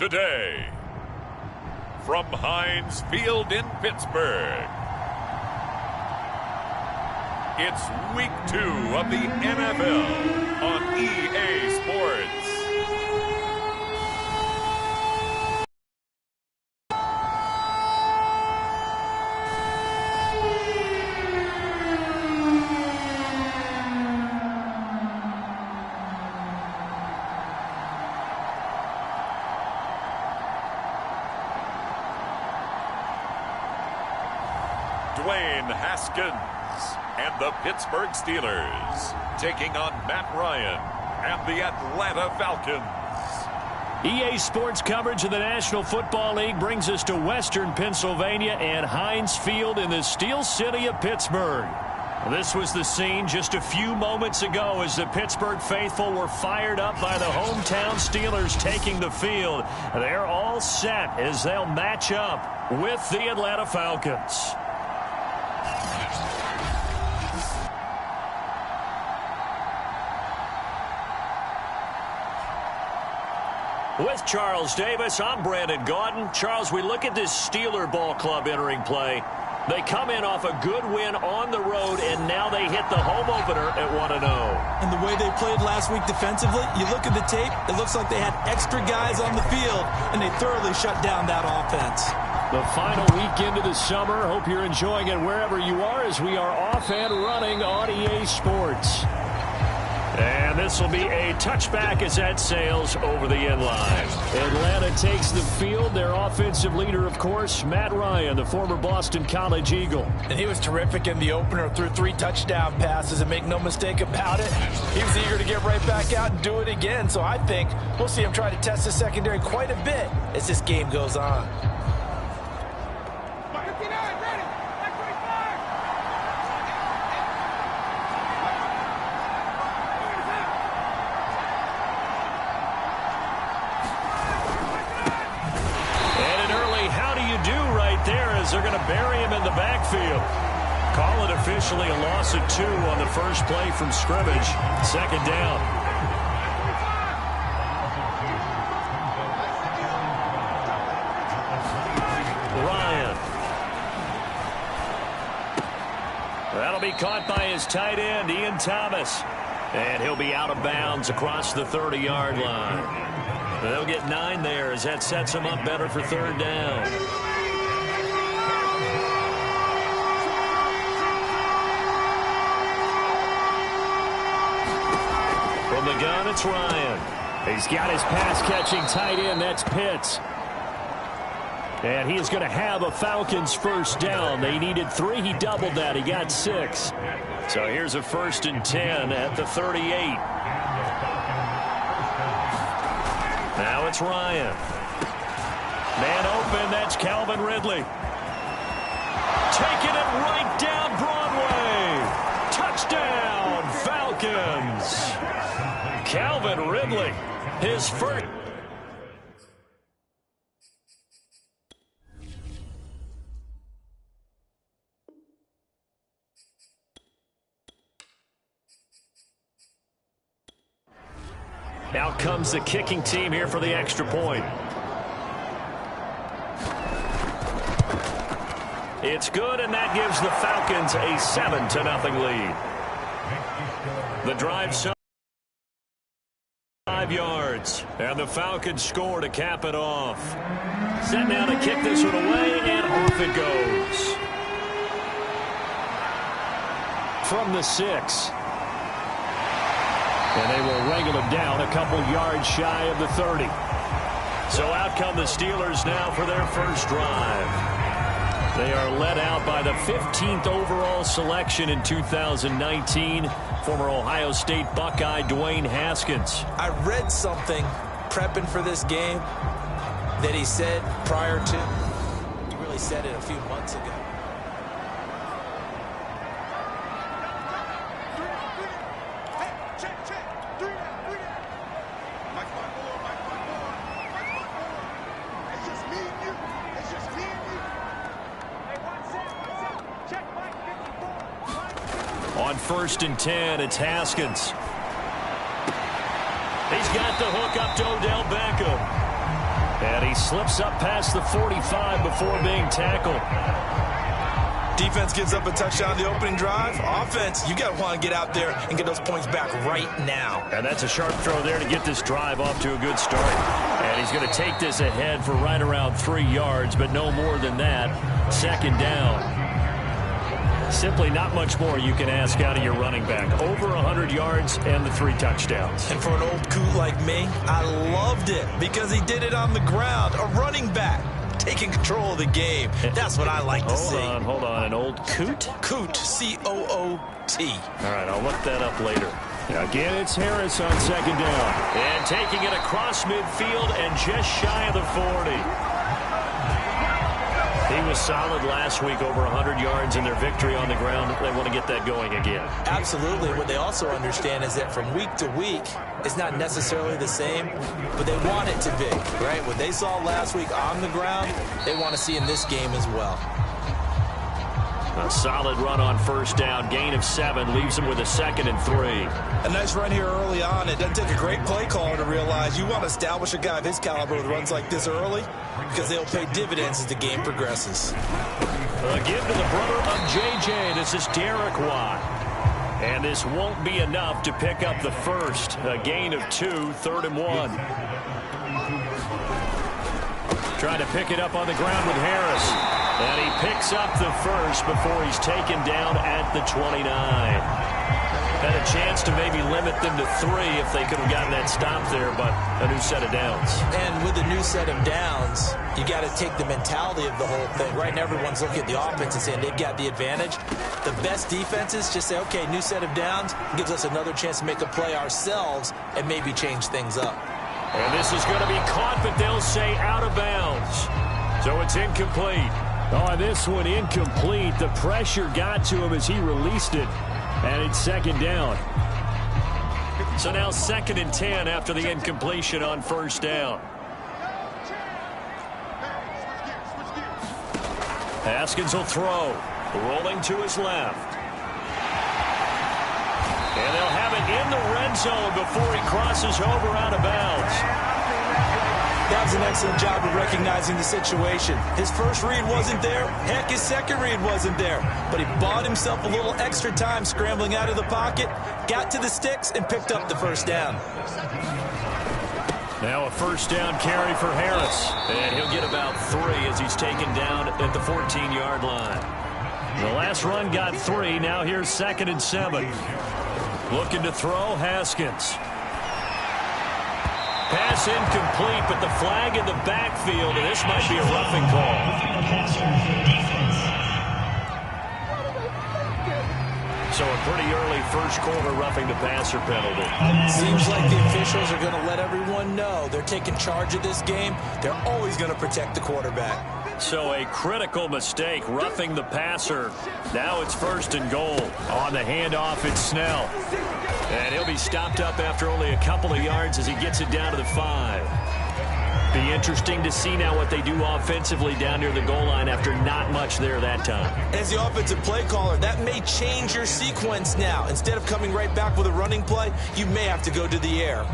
today, from Heinz Field in Pittsburgh, it's Week 2 of the NFL on EA Sports. Dwayne Haskins and the Pittsburgh Steelers taking on Matt Ryan and the Atlanta Falcons. EA Sports coverage of the National Football League brings us to Western Pennsylvania and Heinz Field in the Steel City of Pittsburgh. This was the scene just a few moments ago as the Pittsburgh faithful were fired up by the hometown Steelers taking the field. They're all set as they'll match up with the Atlanta Falcons. With Charles Davis, I'm Brandon Gaudin. Charles, we look at this Steeler ball club entering play. They come in off a good win on the road, and now they hit the home opener at 1-0. And the way they played last week defensively, you look at the tape, it looks like they had extra guys on the field, and they thoroughly shut down that offense. The final weekend of the summer. Hope you're enjoying it wherever you are as we are off and running on EA Sports. And this will be a touchback as that sails over the end line. Atlanta takes the field. Their offensive leader, of course, Matt Ryan, the former Boston College Eagle. And he was terrific in the opener, threw 3 touchdown passes, and make no mistake about it, he was eager to get right back out and do it again. So I think we'll see him try to test the secondary quite a bit as this game goes on. They're going to bury him in the backfield. Call it officially a loss of 2 on the first play from scrimmage. Second down. Ryan. That'll be caught by his tight end, Ian Thomas. And he'll be out of bounds across the 30-yard line. They'll get 9 there as that sets them up better for third down. From the gun, it's Ryan. He's got his pass-catching tight end. That's Pitts. And he is going to have a Falcons first down. They needed 3. He doubled that. He got 6. So here's a 1st and 10 at the 38. Now it's Ryan. Man open. That's Calvin Ridley. Taking it right down Broadway. Touchdown, Falcons. Calvin Ridley, his first. Out comes the kicking team here for the extra point. It's good, and that gives the Falcons a 7-0 lead. The drive 5 yards, and the Falcons score to cap it off. Set now to kick this one away, and off it goes. From the 6. And they will wrangle him down a couple yards shy of the 30. So out come the Steelers now for their first drive. They are led out by the 15th overall selection in 2019, former Ohio State Buckeye Dwayne Haskins. I read something prepping for this game that he said prior to. He really said it a few months ago. On 1st and 10, it's Haskins. He's got the hook up to Odell Beckham. And he slips up past the 45 before being tackled. Defense gives up a touchdown the opening drive. Offense, you got to want to get out there and get those points back right now. And that's a sharp throw there to get this drive off to a good start. And he's going to take this ahead for right around 3 yards, but no more than that. Second down. Simply not much more you can ask out of your running back. Over 100 yards and the 3 touchdowns. And for an old coot like me, I loved it because he did it on the ground. A running back taking control of the game. That's what I like to see. Hold on. An old coot? Coot, C-O-O-T. All right, I'll look that up later. Again, it's Harris on second down. And taking it across midfield and just shy of the 40. He was solid last week, over 100 yards in their victory on the ground. They want to get that going again. Absolutely. What they also understand is that from week to week, it's not necessarily the same, but they want it to be, right? What they saw last week on the ground, they want to see in this game as well. A solid run on first down. Gain of 7 leaves them with a 2nd and 3. A nice run here early on. It doesn't take a great play caller to realize you want to establish a guy of his caliber with runs like this early because they'll pay dividends as the game progresses. A give to the brother of J.J. This is Derek Watt. And this won't be enough to pick up the first. A gain of 2, 3rd and 1. Trying to pick it up on the ground with Harris. And he picks up the first before he's taken down at the 29. Had a chance to maybe limit them to 3 if they could have gotten that stop there, but a new set of downs. And with a new set of downs, you got to take the mentality of the whole thing. Right now, everyone's looking at the offense and saying they've got the advantage. The best defenses just say, okay, new set of downs gives us another chance to make a play ourselves and maybe change things up. And this is going to be caught, but they'll say out of bounds. So it's incomplete. Oh, this one incomplete. The pressure got to him as he released it. And it's 2nd down. So now 2nd and 10 after the incompletion on first down. Haskins will throw. Rolling to his left. And they'll have it in the red zone before he crosses over out of bounds. That was an excellent job of recognizing the situation. His first read wasn't there. Heck, his second read wasn't there. But he bought himself a little extra time scrambling out of the pocket, got to the sticks, and picked up the first down. Now a first down carry for Harris. And he'll get about 3 as he's taken down at the 14-yard line. The last run got 3. Now here's 2nd and 7. Looking to throw, Haskins. Pass incomplete, but the flag in the backfield, and this might be a roughing call. So a pretty early first quarter roughing the passer penalty. Seems like the officials are going to let everyone know they're taking charge of this game. They're always going to protect the quarterback. So a critical mistake, roughing the passer. Now it's 1st and goal. On the handoff, it's Snell. And he'll be stopped up after only a couple of yards as he gets it down to the 5. Be interesting to see now what they do offensively down near the goal line after not much there that time. As the offensive play caller, that may change your sequence now. Instead of coming right back with a running play, you may have to go to the air.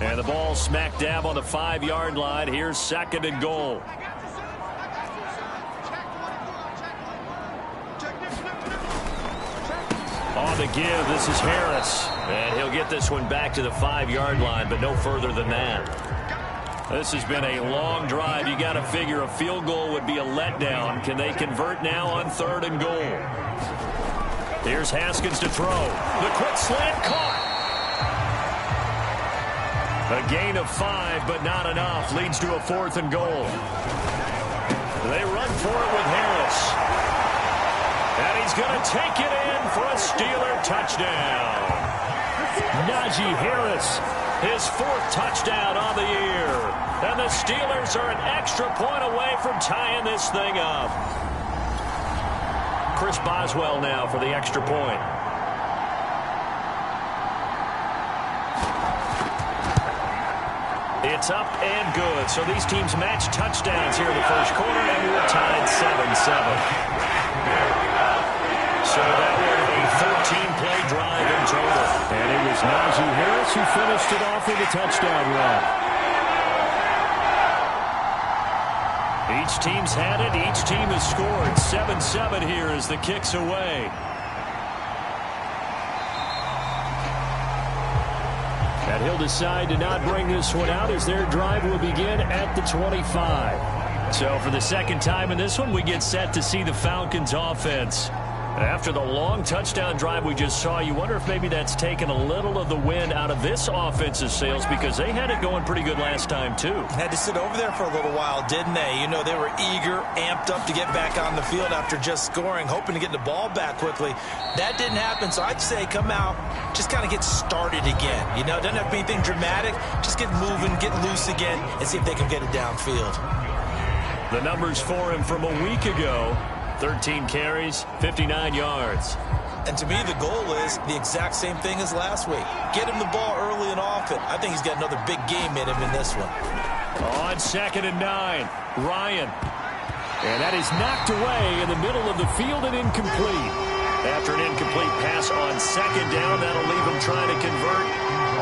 And the ball smack dab on the 5-yard line. Here's 2nd and goal. On the give, this is Harris. And he'll get this one back to the 5-yard line, but no further than that. This has been a long drive. You got to figure a field goal would be a letdown. Can they convert now on 3rd and goal? Here's Haskins to throw. The quick slant caught. A gain of 5, but not enough. Leads to a 4th and goal. They run for it with Harris. And he's going to take it in for a Steeler touchdown. Najee Harris, his 4th touchdown on the year. And the Steelers are an extra point away from tying this thing up. Chris Boswell now for the extra point. It's up and good. So these teams match touchdowns here in the first quarter, and we're tied 7-7. So that was a 14-play drive in total. And it was Najee Harris who finished it off with a touchdown run. Each team's had it. Each team has scored. 7-7 here as the kick's away. And he'll decide to not bring this one out as their drive will begin at the 25. So for the second time in this one, we get set to see the Falcons offense. After the long touchdown drive we just saw, you wonder if maybe that's taken a little of the wind out of this offense's sails, because they had it going pretty good last time, too. Had to sit over there for a little while, didn't they? You know, they were eager, amped up to get back on the field after just scoring, hoping to get the ball back quickly. That didn't happen, so I'd say come out, just kind of get started again. You know, doesn't have to be anything dramatic. Just get moving, get loose again, and see if they can get it downfield. The numbers for him from a week ago: 13 carries, 59 yards. And to me, the goal is the exact same thing as last week. Get him the ball early and often. I think he's got another big game in him in this one. On 2nd and 9, Ryan. And that is knocked away in the middle of the field and incomplete. After an incomplete pass on 2nd down, that'll leave him trying to convert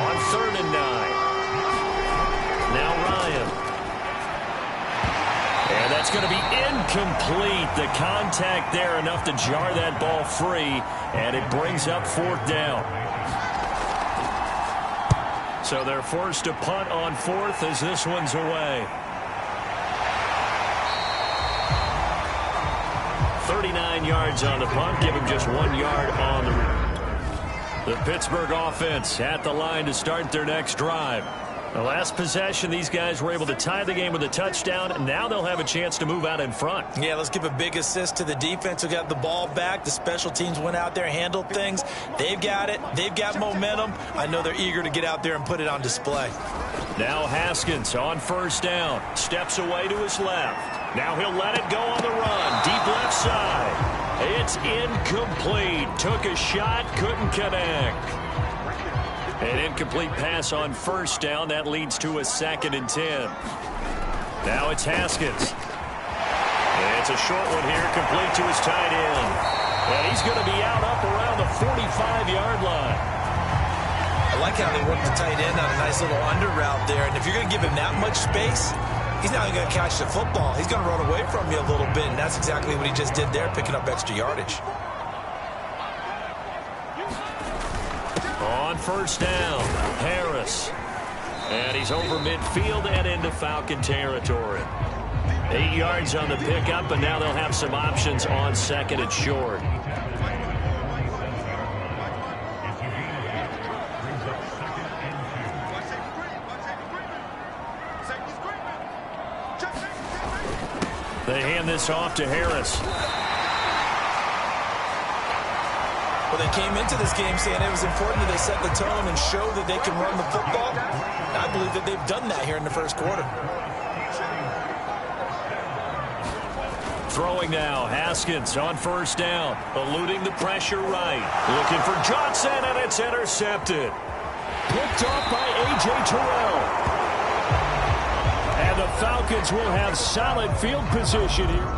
on 3rd and 9. Now Ryan. And that's going to be incomplete. The contact there enough to jar that ball free, and it brings up 4th down. So they're forced to punt on 4th as this one's away. 39 yards on the punt, give him just 1 yard on the Pittsburgh offense at the line to start their next drive. The last possession, these guys were able to tie the game with a touchdown, and now they'll have a chance to move out in front. Yeah, let's give a big assist to the defense who got the ball back. The special teams went out there, handled things. They've got it. They've got momentum. I know they're eager to get out there and put it on display. Now Haskins on 1st down. Steps away to his left. Now he'll let it go on the run. Deep left side. It's incomplete. Took a shot, couldn't connect. An incomplete pass on 1st down. That leads to a 2nd and 10. Now it's Haskins. It's a short one here, complete to his tight end. And he's going to be out up around the 45-yard line. I like how they work the tight end on a nice little under route there. And if you're going to give him that much space, he's not even going to catch the football. He's going to run away from you a little bit, and that's exactly what he just did there, picking up extra yardage. On 1st down, Harris. And he's over midfield and into Falcon territory. 8 yards on the pickup, and now they'll have some options on 2nd and short. They hand this off to Harris. Well, they came into this game saying it was important that they set the tone and show that they can run the football. And I believe that they've done that here in the 1st quarter. Throwing now, Haskins on 1st down, eluding the pressure right. Looking for Johnson, and it's intercepted. Picked off by A.J. Terrell. And the Falcons will have solid field position here.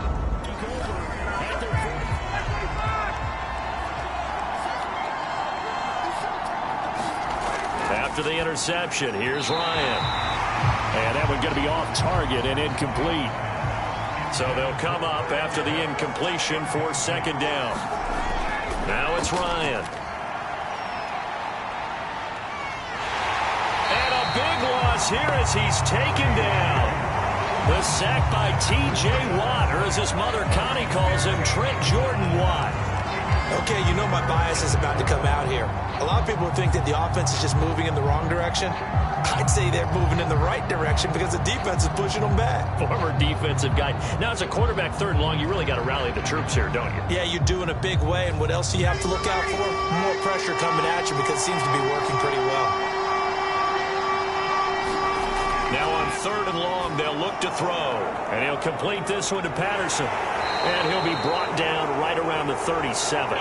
After the interception, here's Ryan. And that one's going to be off target and incomplete. So they'll come up after the incompletion for 2nd down. Now it's Ryan. And a big loss here as he's taken down. The sack by T.J. Watt, or as his mother Connie calls him, Trent Jordan Watt. Okay, you know my bias is about to come out here. A lot of people think that the offense is just moving in the wrong direction. I'd say they're moving in the right direction because the defense is pushing them back. Former defensive guy. Now, as a quarterback 3rd and long, you really got to rally the troops here, don't you? Yeah, you do in a big way. And what else do you have to look out for? More pressure coming at you because it seems to be working pretty well. Now on 3rd and long, they'll look to throw. And he'll complete this one to Patterson. And he'll be brought down right around the 37.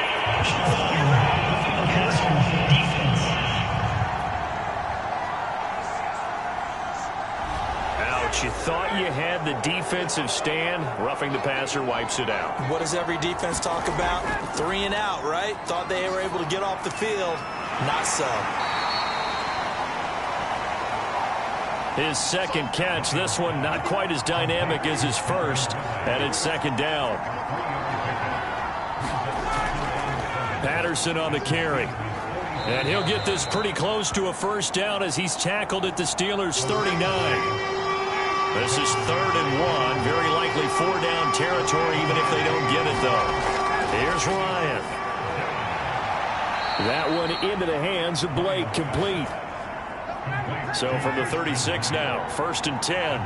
Now But you thought you had the defensive stand. Roughing the passer wipes it out. What does every defense talk about? 3 and out, right? Thought they were able to get off the field. Not so. His second catch, this one not quite as dynamic as his first, and it's second down. Patterson on the carry. And he'll get this pretty close to a first down as he's tackled at the Steelers' 39. This is 3rd and 1. Very likely 4-down territory even if they don't get it, though. Here's Ryan. That one into the hands of Blake, complete. So from the 36 now, 1st and 10.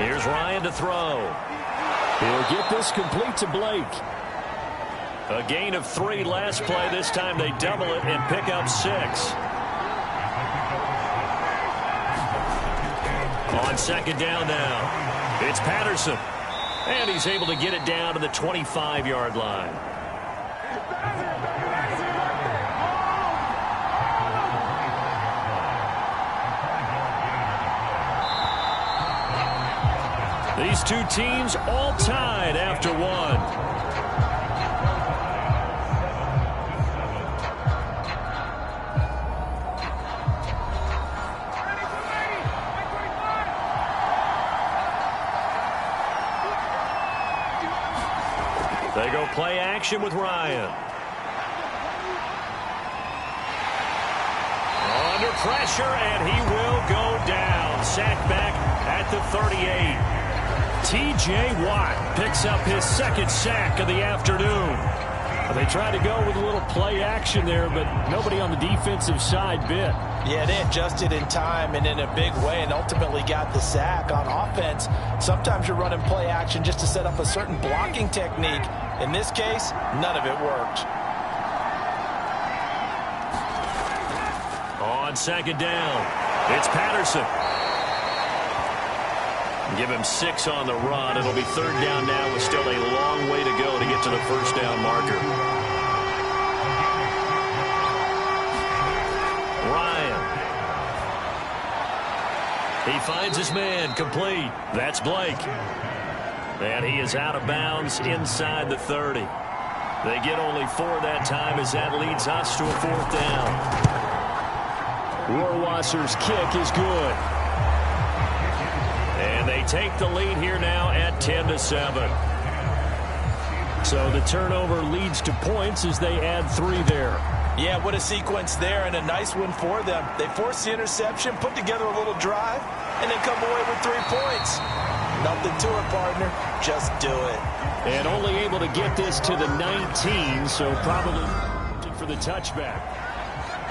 Here's Ryan to throw. He'll get this complete to Blake. A gain of 3 last play. This time they double it and pick up 6. On second down now, it's Patterson. And he's able to get it down to the 25-yard line. These two teams all tied after one. They go play action with Ryan. Under pressure, and he will go down. Sacked back at the 38. T.J. Watt picks up his second sack of the afternoon. They tried to go with a little play action there, but nobody on the defensive side bit. Yeah, they adjusted in time and in a big way and ultimately got the sack. On offense, sometimes you're running play action just to set up a certain blocking technique. In this case, none of it worked. On second down, it's Patterson. Give him 6 on the run. It'll be 3rd down now with still a long way to go to get to the first down marker. Ryan. He finds his man, complete. That's Blake. And he is out of bounds inside the 30. They get only 4 that time as that leads us to a 4th down. Rohrwasser's kick is good. And they take the lead here now at 10-7. So the turnover leads to points as they add 3 there. Yeah, what a sequence there, and a nice one for them. They force the interception, put together a little drive, and then come away with 3 points. Nothing to it, partner. Just do it. And only able to get this to the 19, so probably for the touchback.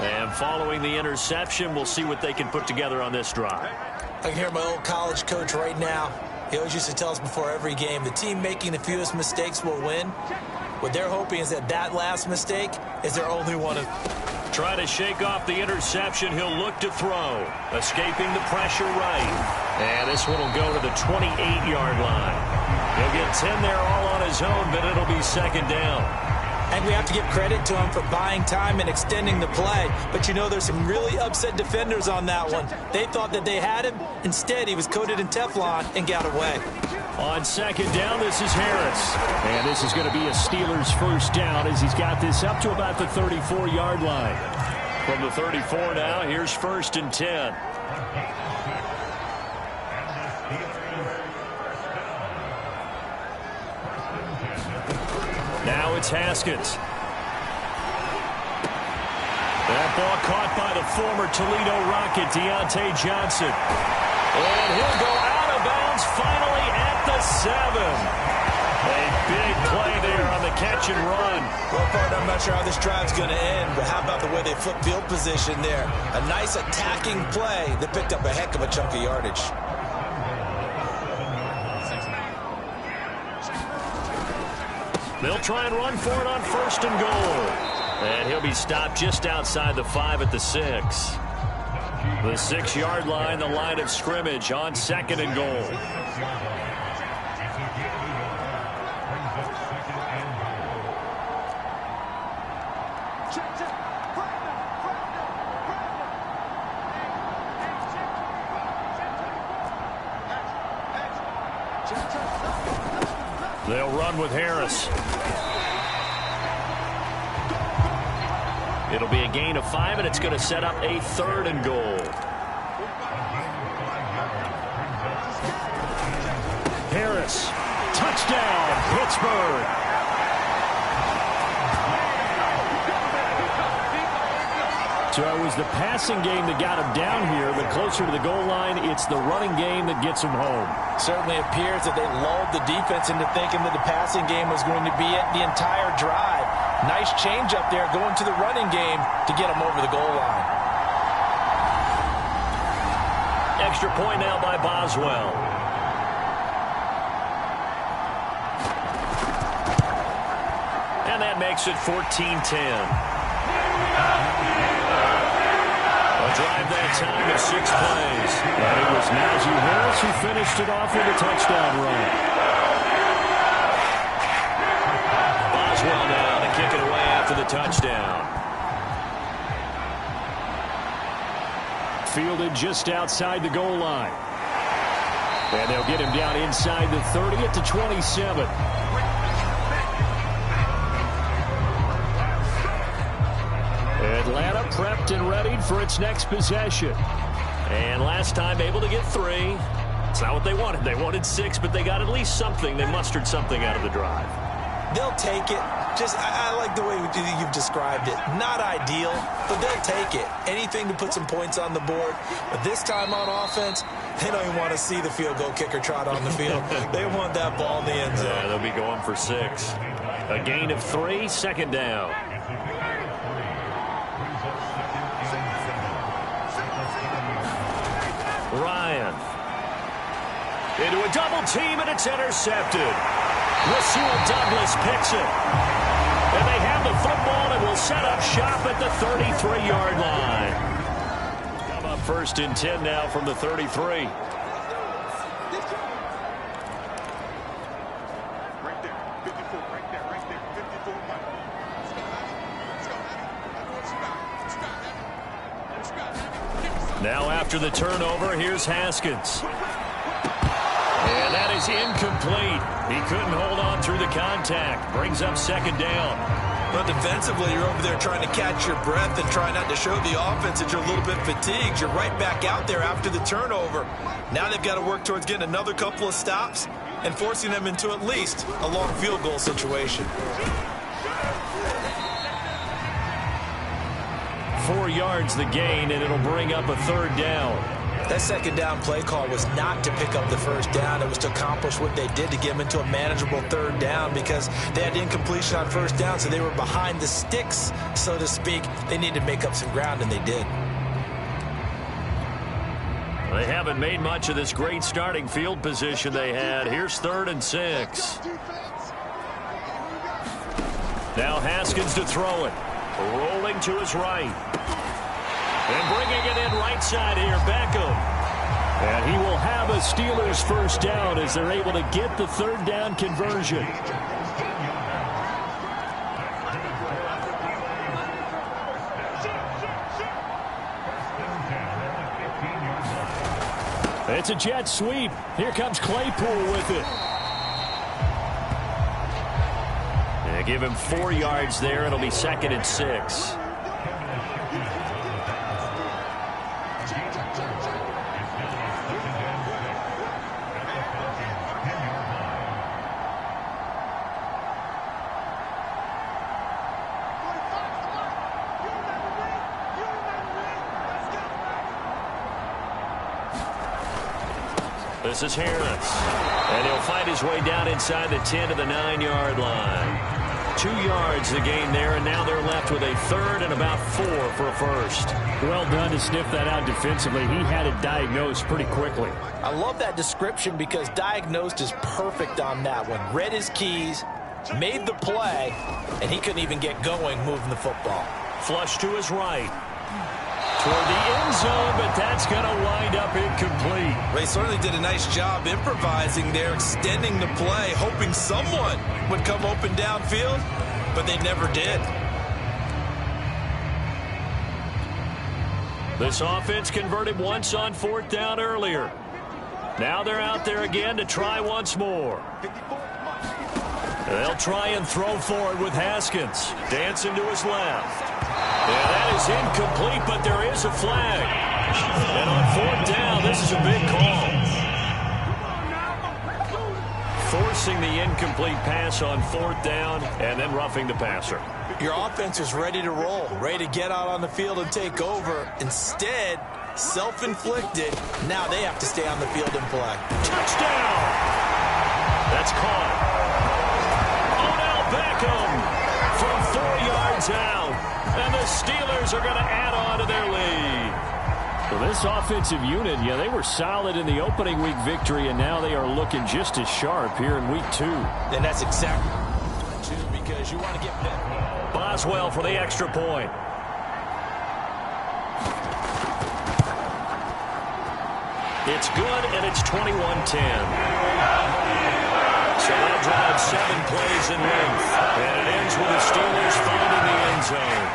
And following the interception, we'll see what they can put together on this drive. I can hear my old college coach right now. He always used to tell us before every game, the team making the fewest mistakes will win. What they're hoping is that last mistake is their only one. Try to shake off the interception. He'll look to throw. Escaping the pressure right. And this one will go to the 28-yard line. He'll get 10 there all on his own, but it'll be second down. And we have to give credit to him for buying time and extending the play. But you know, there's some really upset defenders on that one. They thought that they had him. Instead, he was coated in Teflon and got away. On second down, this is Harris. And this is going to be a Steelers first down as he's got this up to about the 34-yard line. From the 34 now, here's 1st and 10. Now it's Haskins. That ball caught by the former Toledo Rocket, Deontay Johnson. And he'll go out of bounds finally at the 7. A big play there on the catch and run. Well, partner, I'm not sure how this drive's going to end, but how about the way they flip field position there? A nice attacking play that picked up a heck of a chunk of yardage. They'll try and run for it on 1st and goal. And he'll be stopped just outside the 5 at the 6. The 6-yard line, the line of scrimmage on 2nd and goal. They'll run with Harris. It'll be a gain of 5, and it's going to set up a 3rd and goal. Harris, touchdown, Pittsburgh. So it was the passing game that got him down here, but closer to the goal line, it's the running game that gets him home. Certainly appears that they lulled the defense into thinking that the passing game was going to be it the entire drive. Nice change up there going to the running game to get him over the goal line. Extra point now by Boswell. And that makes it 14-10. Drive that time of 6 plays. And it was Najee Harris who finished it off with a touchdown run. Boswell now to kick it away after the touchdown. Fielded just outside the goal line. And they'll get him down inside the 30 at the 27. Atlanta prepped and readied for its next possession. And last time able to get 3. It's not what they wanted. They wanted 6, but they got at least something. They mustered something out of the drive. They'll take it. I like the way you've described it. Not ideal, but they'll take it. Anything to put some points on the board. But this time on offense, they don't even want to see the field goal kicker trot on the field. They want that ball in the end zone. Yeah, they'll be going for 6. A gain of 3, 2nd down. Ryan. Into a double team, and it's intercepted. Rasul Douglas picks it. And they have the football and will set up shop at the 33-yard line. Come up 1st and 10 now from the 33. Now after the turnover, here's Haskins. And that is incomplete. He couldn't hold on through the contact. Brings up 2nd down. But defensively, you're over there trying to catch your breath and try not to show the offense that you're a little bit fatigued. You're right back out there after the turnover. Now they've got to work towards getting another couple of stops and forcing them into at least a long field goal situation. 4 yards the gain, and it'll bring up a 3rd down. That 2nd down play call was not to pick up the 1st down. It was to accomplish what they did to get them into a manageable 3rd down because they had incompletion on 1st down, so they were behind the sticks, so to speak. They needed to make up some ground, and they did. They haven't made much of this great starting field position they had. Here's 3rd and 6. Now Haskins to throw it. Rolling to his right. And bringing it in right side here, Beckham. And he will have a Steelers 1st down as they're able to get the 3rd down conversion. It's a jet sweep. Here comes Claypool with it. They give him 4 yards there. It'll be 2nd and 6. This is Harris. And he'll find his way down inside the 10 to the 9-yard line. 2 yards the gain there, and now they're left with a 3rd and about 4 for a 1st. Well done to sniff that out defensively. He had it diagnosed pretty quickly. I love that description because diagnosed is perfect on that one. Read his keys, made the play, and he couldn't even get going moving the football. Flush to his right. Toward the end zone, but that's going to wind up incomplete. They certainly did a nice job improvising there, extending the play, hoping someone would come open downfield, but they never did. This offense converted once on 4th down earlier. Now they're out there again to try once more. They'll try and throw for it with Haskins. Dancing to his left. And that is incomplete, but there is a flag. And on 4th down, this is a big call. Forcing the incomplete pass on 4th down and then roughing the passer. Your offense was ready to roll, ready to get out on the field and take over. Instead, self-inflicted. Now they have to stay on the field and play. Touchdown! That's caught. Odell Beckham from 4 yards out. And the Steelers are going to add on to their lead. Well, this offensive unit, yeah, they were solid in the opening week victory, and now they are looking just as sharp here in week 2. And that's exactly because you want to get better. Boswell for the extra point. It's good, and it's 21-10. So that drives 7 plays in length. And it ends with the Steelers finding the end zone.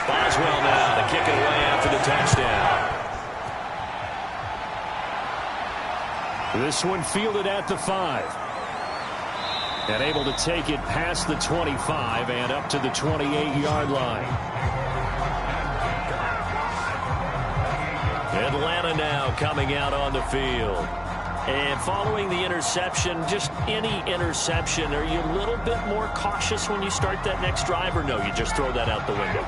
Boswell now to kick it away after the touchdown. This one fielded at the 5. And able to take it past the 25 and up to the 28-yard line. Atlanta now coming out on the field. And following the interception, just any interception, are you a little bit more cautious when you start that next drive, or no, you just throw that out the window?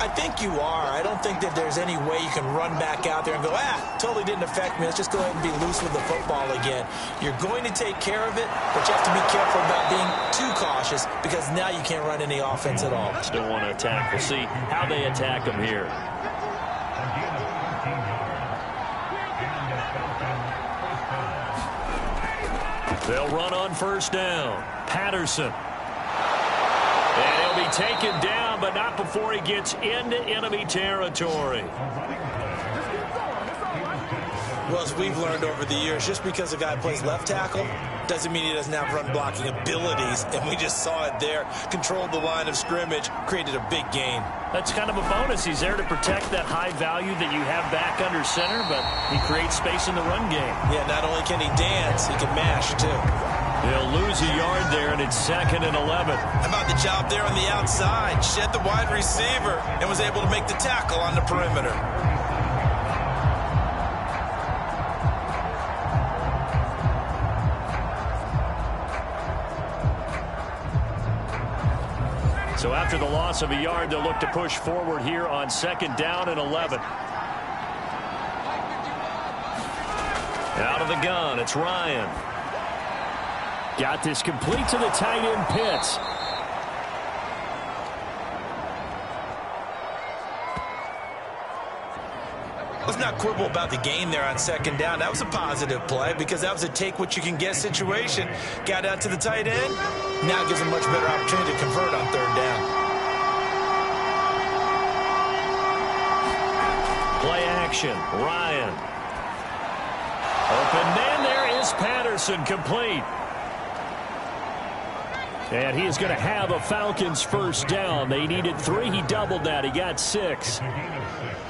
I think you are. I don't think that there's any way you can run back out there and go, totally didn't affect me. Let's just go ahead and be loose with the football again. You're going to take care of it, but you have to be careful about being too cautious because now you can't run any offense at all. Still want to attack. We'll see how they attack them here. They'll run on 1st down. Patterson. And he'll be taken down, but not before he gets into enemy territory. Well, as we've learned over the years, just because a guy plays left tackle doesn't mean he doesn't have run-blocking abilities, and we just saw it there. Controlled the line of scrimmage, created a big gain. That's kind of a bonus. He's there to protect that high value that you have back under center, but he creates space in the run game. Yeah, not only can he dance, he can mash, too. They'll lose a yard there, and it's 2nd and 11. How about the job there on the outside? Shed the wide receiver and was able to make the tackle on the perimeter. So after the loss of a yard, they'll look to push forward here on 2nd down and 11. Out of the gun, it's Ryan. Got this complete to the tight end Pitts. Let's not quibble about the gain there on 2nd down. That was a positive play because that was a take-what-you-can-get situation. Got out to the tight end. Now gives him much better opportunity to convert on 3rd down. Play action. Ryan. Open man. There is Patterson, complete. And he is going to have a Falcons 1st down. They needed 3. He doubled that. He got 6.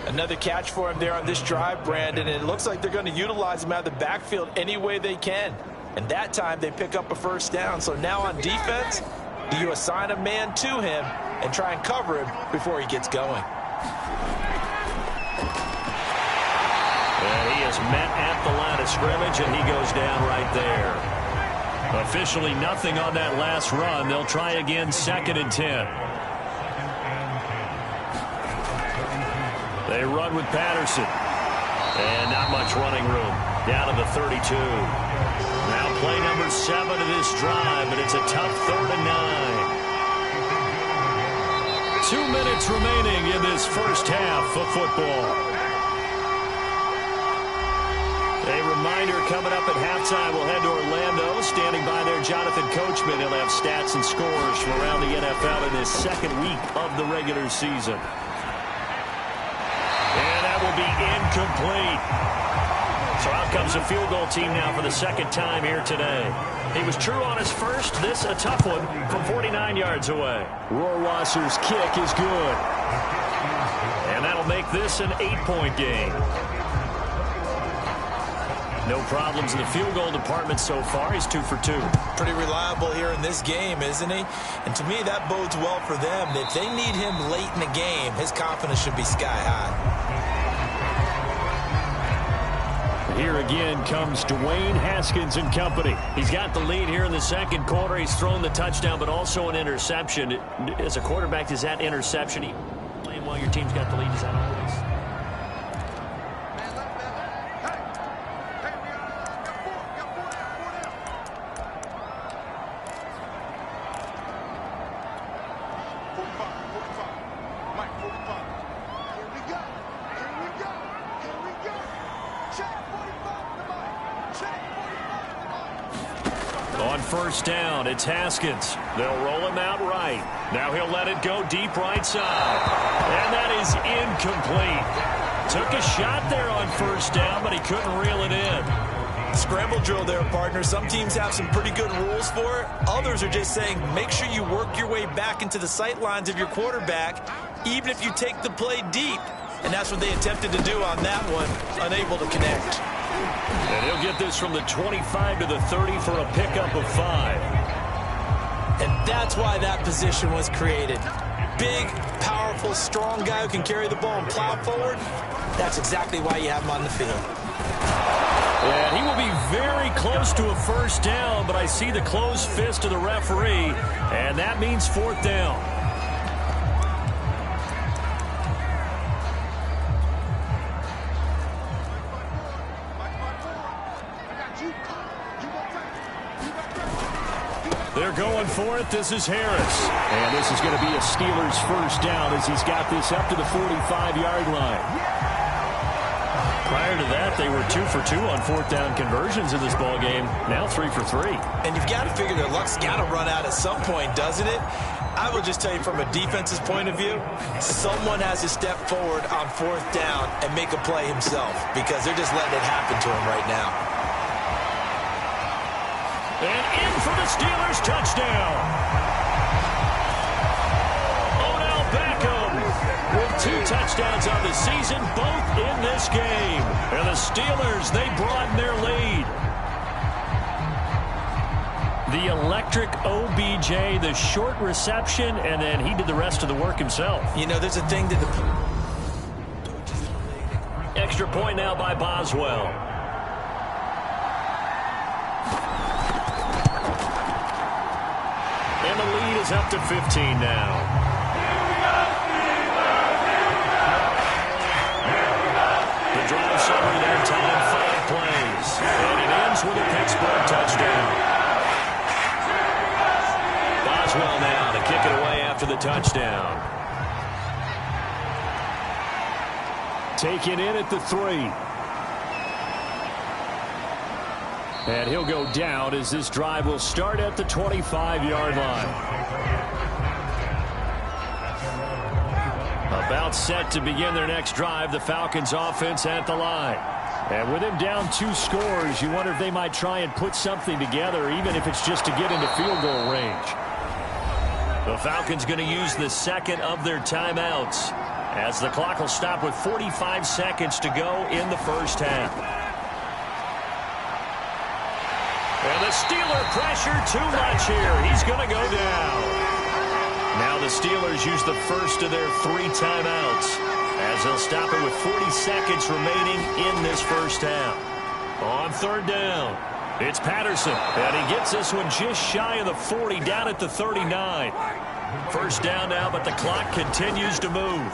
Another catch for him there on this drive, Brandon, and it looks like they're going to utilize him out of the backfield any way they can. And that time they pick up a 1st down. So now on defense, do you assign a man to him and try and cover him before he gets going? And he is met at the line of scrimmage, and he goes down right there. Officially nothing on that last run. They'll try again 2nd and 10. They run with Patterson. And not much running room. Down to the 32. Now play number 7 of this drive, and it's a tough 3rd and 9. 2 minutes remaining in this first half of football. A reminder coming up at halftime, we'll head to Orlando. Standing by there, Jonathan Coachman. He'll have stats and scores from around the NFL in this 2nd week of the regular season. And that will be incomplete. So out comes a field goal team now for the 2nd time here today. He was true on his first. This a tough one from 49 yards away. Rohrwasser's kick is good. And that'll make this an 8-point game. No problems in the field goal department so far. He's 2 for 2. Pretty reliable here in this game, isn't he? And to me, that bodes well for them. If they need him late in the game, his confidence should be sky high. Here again comes Dwayne Haskins and company. He's got the lead here in the second quarter. He's thrown the touchdown, but also an interception. As a quarterback, does that interception playing while your team's got the lead? Is that always? On first down, it's Haskins. They'll roll him out right. Now he'll let it go deep right side. And that is incomplete. Took a shot there on first down, but he couldn't reel it in. Scramble drill there, partner. Some teams have some pretty good rules for it. Others are just saying make sure you work your way back into the sight lines of your quarterback, even if you take the play deep. And that's what they attempted to do on that one, unable to connect. And he'll get this from the 25 to the 30 for a pickup of 5. And that's why that position was created. Big, powerful, strong guy who can carry the ball and plow forward. That's exactly why you have him on the field. And he will be very close to a first down, but I see the closed fist of the referee, and that means fourth down. They're going for it. This is Harris. And this is going to be a Steelers first down as he's got this up to the 45-yard line. Prior to that, they were 2 for 2 on fourth down conversions in this ballgame. Now 3 for 3. And you've got to figure their luck's got to run out at some point, doesn't it? I will just tell you from a defense's point of view, someone has to step forward on fourth down and make a play himself because they're just letting it happen to him right now. And in for the Steelers touchdown. Odell Beckham with 2 touchdowns on the season, both in this game. And the Steelers, they broaden their lead. The electric OBJ, the short reception, and then he did the rest of the work himself. You know, there's a thing that Extra point now by Boswell. And the lead is up to 15 now. The drive summary that time, 5 plays. And it ends with a Pittsburgh touchdown. Boswell now to kick it away after the touchdown. Taken in at the 3. And he'll go down as this drive will start at the 25-yard line. About set to begin their next drive, the Falcons offense at the line. And with him down 2 scores, you wonder if they might try and put something together, even if it's just to get into field goal range. The Falcons going to use the second of their timeouts as the clock will stop with 45 seconds to go in the first half. And the Steeler pressure too much here. He's going to go down. Now the Steelers use the first of their 3 timeouts as they'll stop it with 40 seconds remaining in this first half. On third down, it's Patterson. And he gets this one just shy of the 40, down at the 39. First down now, but the clock continues to move.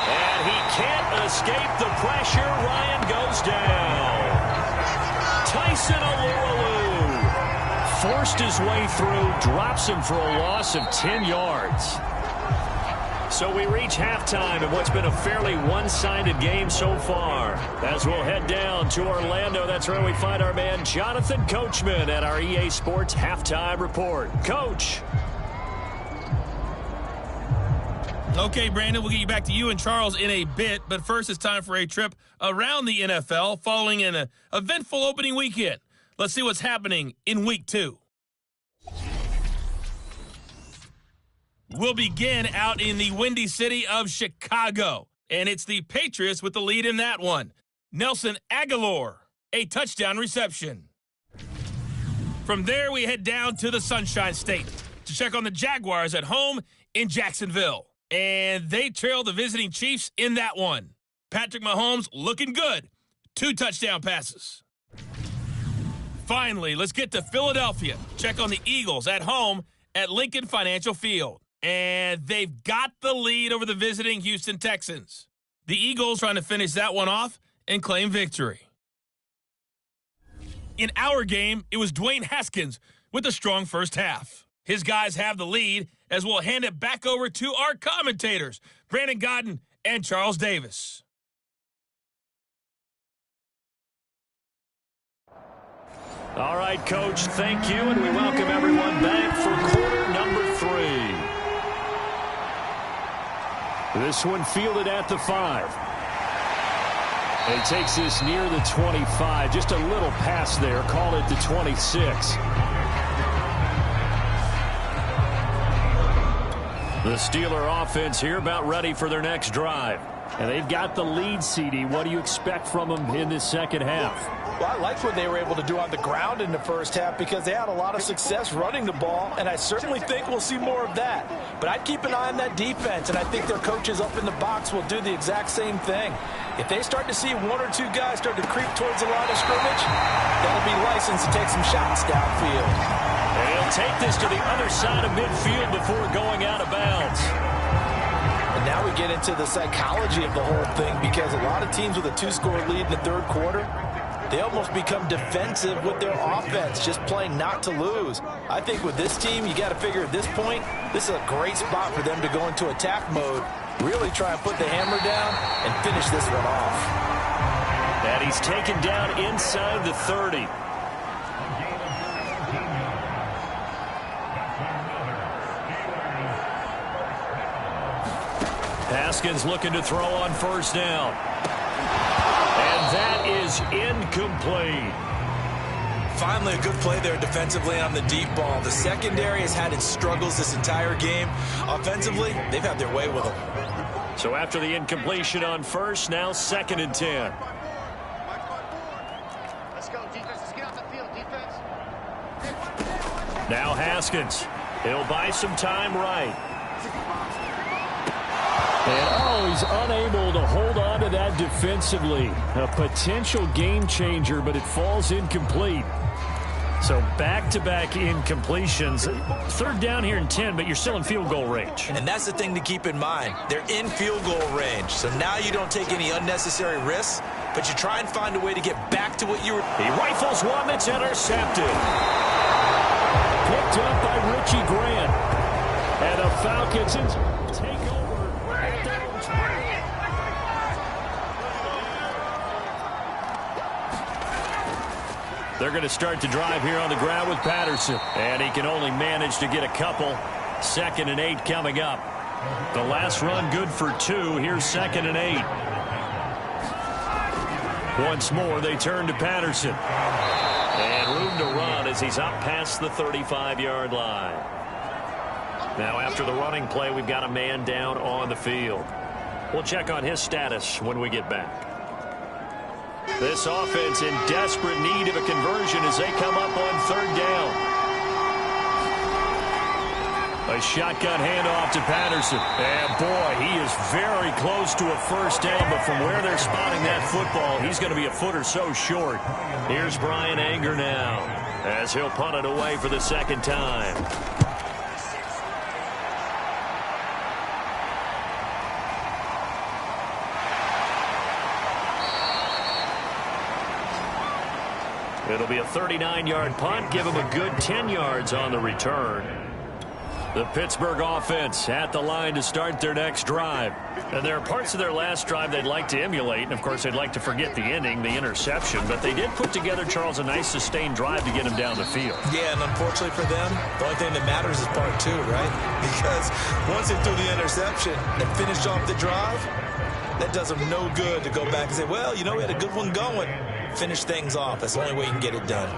And he can't escape the pressure. Ryan goes down. Tyson Alualu forced his way through, drops him for a loss of 10 yards. So we reach halftime in what's been a fairly one-sided game so far. As we'll head down to Orlando, that's where we find our man Jonathan Coachman at our EA Sports Halftime Report. Coach. Okay, Brandon, we'll get you back to you and Charles in a bit, but first it's time for a trip around the NFL following an eventful opening weekend. Let's see what's happening in Week 2. We'll begin out in the Windy City of Chicago. And it's the Patriots with the lead in that one. Nelson Aguilar, a touchdown reception. From there, we head down to the Sunshine State to check on the Jaguars at home in Jacksonville. And they trail the visiting Chiefs in that one. Patrick Mahomes looking good. 2 touchdown passes. Finally, let's get to Philadelphia. Check on the Eagles at home at Lincoln Financial Field. And they've got the lead over the visiting Houston Texans. The Eagles trying to finish that one off and claim victory. In our game, it was Dwayne Haskins with a strong first half. His guys have the lead as we'll hand it back over to our commentators, Brandon Godden and Charles Davis. All right, Coach, thank you, and we welcome everyone back for quarter number 3. This one fielded at the 5. He takes this near the 25. Just a little pass there. Call it the 26. The Steeler offense here about ready for their next drive. And they've got the lead, CD. What do you expect from them in this second half? Well, I liked what they were able to do on the ground in the first half because they had a lot of success running the ball, and I certainly think we'll see more of that. But I'd keep an eye on that defense, and I think their coaches up in the box will do the exact same thing. If they start to see 1 or 2 guys start to creep towards the line of scrimmage, they'll be licensed to take some shots downfield. And he'll take this to the other side of midfield before going out of bounds. And now we get into the psychology of the whole thing because a lot of teams with a 2-score lead in the third quarter, they almost become defensive with their offense, just playing not to lose. I think with this team, you got to figure at this point, this is a great spot for them to go into attack mode, really try and put the hammer down and finish this one off. And he's taken down inside the 30. Haskins looking to throw on first down. And that is incomplete. Finally, a good play there defensively on the deep ball. The secondary has had its struggles this entire game. Offensively, they've had their way with them. So after the incompletion on first, now 2nd and 10. Let's go, defense. Let's get off the field, defense. Now Haskins. He'll buy some time right. And, he's unable to hold on to that defensively. A potential game changer, but it falls incomplete. So back-to-back incompletions. 3rd down here and 10, but you're still in field goal range. And that's the thing to keep in mind. They're in field goal range. So now you don't take any unnecessary risks, but you try and find a way to get back to what you were. He rifles one that's intercepted. Picked up by Richie Grant. And the Falcons take over. They're going to start the drive here on the ground with Patterson. And he can only manage to get a couple. 2nd and 8 coming up. The last run good for 2. Here's 2nd and 8. Once more, they turn to Patterson. And room to run as he's up past the 35-yard line. Now, after the running play, we've got a man down on the field. We'll check on his status when we get back. This offense in desperate need of a conversion as they come up on 3rd down. A shotgun handoff to Patterson. And, boy, he is very close to a first down, but from where they're spotting that football, he's going to be a foot or so short. Here's Brian Anger now as he'll punt it away for the 2nd time. It'll be a 39-yard punt. Give him a good 10 yards on the return. The Pittsburgh offense at the line to start their next drive. And there are parts of their last drive they'd like to emulate. And, of course, they'd like to forget the ending, the interception. But they did put together, Charles, a nice sustained drive to get him down the field. Yeah, and unfortunately for them, the only thing that matters is part 2, right? Because once they threw the interception and finished off the drive, that does them no good to go back and say, well, you know, we had a good one going. Finish things off. That's the only way you can get it done.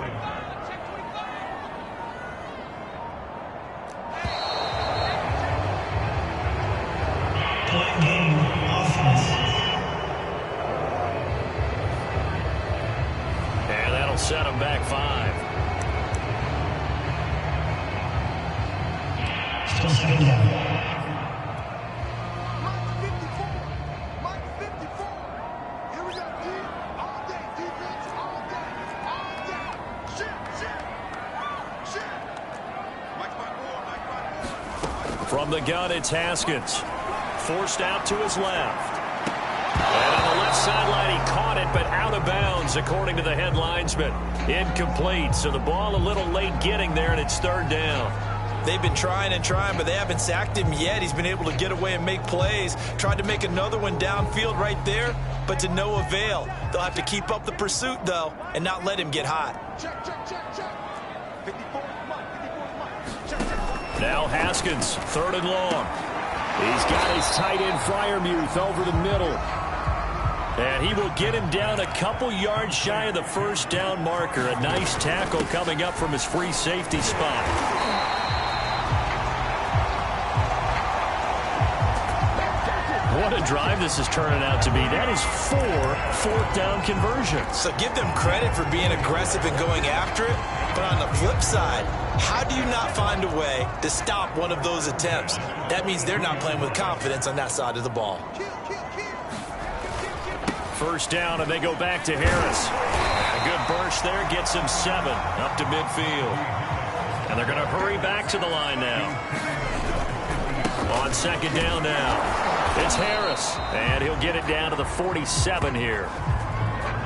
Point game offense. set them back 5. From the gun, it's Haskins. Forced out to his left. And on the left sideline, he caught it, but out of bounds, according to the head linesman. Incomplete, so the ball a little late getting there, and it's 3rd down. They've been trying and trying, but they haven't sacked him yet. He's been able to get away and make plays. Tried to make another one downfield right there, but to no avail. They'll have to keep up the pursuit, though, and not let him get hot. Check, check, check, check. 54 is mine, 54 is mine. Check, check. Now Haskins, 3rd and long. He's got his tight end Freiermuth over the middle. And he will get him down a couple yards shy of the 1st down marker. A nice tackle coming up from his free safety spot. What a drive this is turning out to be. That is 4 4th down conversions. So give them credit for being aggressive and going after it. But on the flip side, how do you not find a way to stop one of those attempts? That means they're not playing with confidence on that side of the ball. 1st down, and they go back to Harris. A good burst there gets him 7 up to midfield. And they're going to hurry back to the line now. On 2nd down now. It's Harris, and he'll get it down to the 47 here.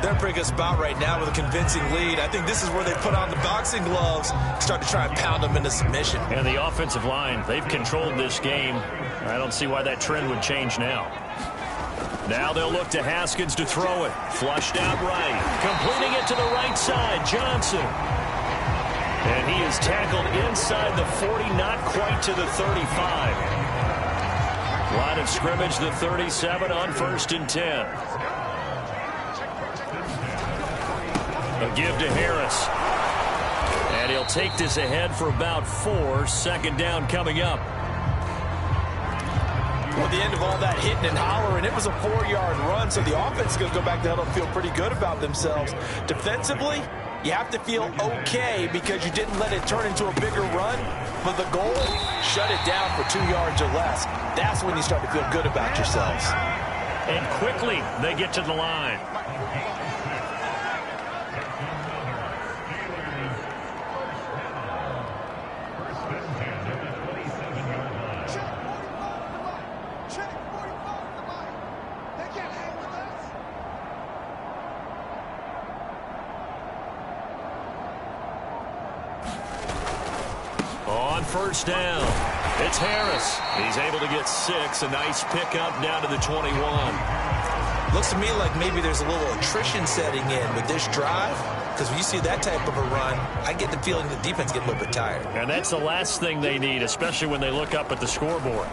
They're in a pretty good spot right now with a convincing lead. I think this is where they put on the boxing gloves, start to try and pound them into submission. And the offensive line, they've controlled this game. I don't see why that trend would change now. Now they'll look to Haskins to throw it. Flushed out right. Completing it to the right side, Johnson. And he is tackled inside the 40, not quite to the 35. Line of scrimmage, the 37 on 1st and 10. A give to Harris. And he'll take this ahead for about 4. 2nd down coming up. Well, at the end of all that hitting and hollering, it was a 4-yard run, so the offense is going to go back to huddle and feel pretty good about themselves. Defensively, you have to feel okay because you didn't let it turn into a bigger run. But the goal, shut it down for 2 yards or less. That's when you start to feel good about yourselves. And quickly, they get to the line. On 1st down, it's Harris. He's able to get 6. A nice pickup down to the 21. Looks to me like maybe there's a little attrition setting in with this drive, because when you see that type of a run, I get the feeling the defense gets a little bit tired. And that's the last thing they need, especially when they look up at the scoreboard.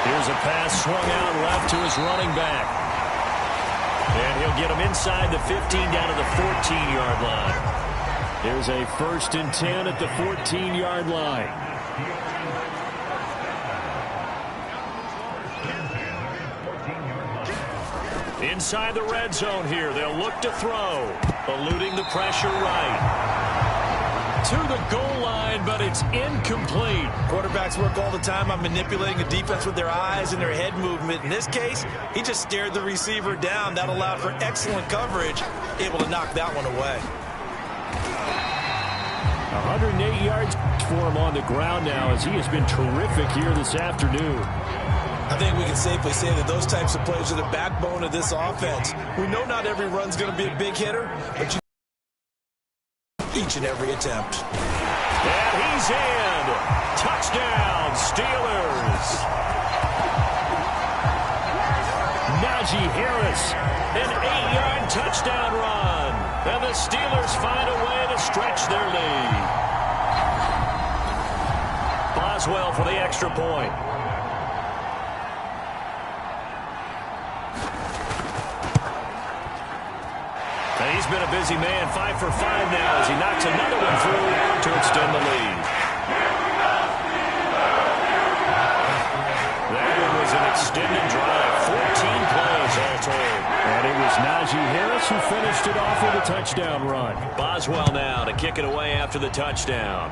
Here's a pass swung out left to his running back. And he'll get him inside the 15 down to the 14-yard line. Here's a 1st and 10 at the 14-yard line. Inside the red zone here. They'll look to throw. Eluding the pressure right. To the goal line, but it's incomplete. Quarterbacks work all the time on manipulating the defense with their eyes and their head movement. In this case, he just stared the receiver down. That allowed for excellent coverage, able to knock that one away. 108 yards for him on the ground now as he has been terrific here this afternoon. I think we can safely say that those types of plays are the backbone of this offense. We know not every run's going to be a big hitter, but you each and every attempt. And he's in. Touchdown, Steelers. Najee Harris, an 8-yard touchdown run. And the Steelers find a way to stretch their lead. Boswell for the extra point. And he's been a busy man, 5 for 5 now as he knocks another one through to extend the lead. That one was an extended drive, 14 plays all told. And it was Najee who finished it off with a touchdown run. Boswell now to kick it away after the touchdown.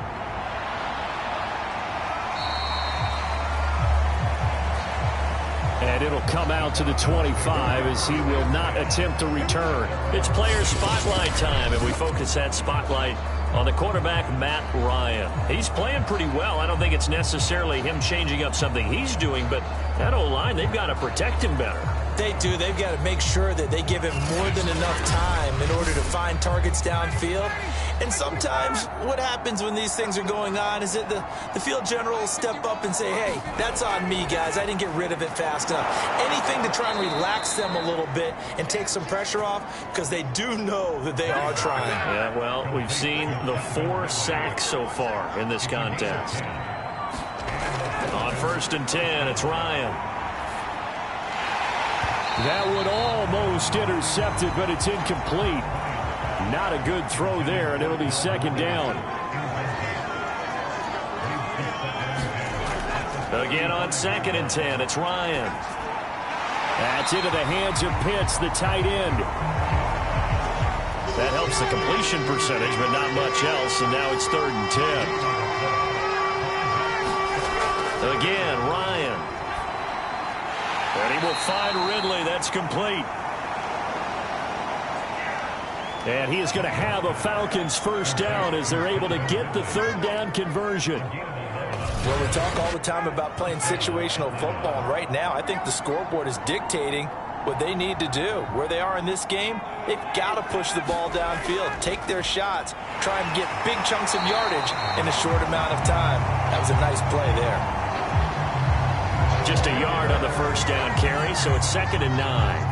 And it'll come out to the 25 as he will not attempt to return. It's player spotlight time, and we focus that spotlight on the quarterback, Matt Ryan. He's playing pretty well. I don't think it's necessarily him changing up something he's doing, but that O-line, they've got to protect him better. They do. They've got to make sure that they give him more than enough time in order to find targets downfield. And sometimes what happens when these things are going on is that the field general will step up and say, hey, that's on me, guys. I didn't get rid of it fast enough. Anything to try and relax them a little bit and take some pressure off, because they do know that they are trying. Yeah, well, we've seen the 4 sacks so far in this contest. On 1st and 10, it's Ryan. That one almost intercepted, but it's incomplete. Not a good throw there, and it'll be 2nd down. Again on 2nd and 10, it's Ryan. That's into the hands of Pitts, the tight end. That helps the completion percentage, but not much else, and now it's 3rd and 10. Again, Ryan. And he will find Ridley. That's complete. And he is going to have a Falcons 1st down as they're able to get the 3rd down conversion. Well, we talk all the time about playing situational football. Right now, I think the scoreboard is dictating what they need to do. Where they are in this game, they've got to push the ball downfield, take their shots, try and get big chunks of yardage in a short amount of time. That was a nice play there. Just a yard on the 1st down carry, so it's 2nd and 9.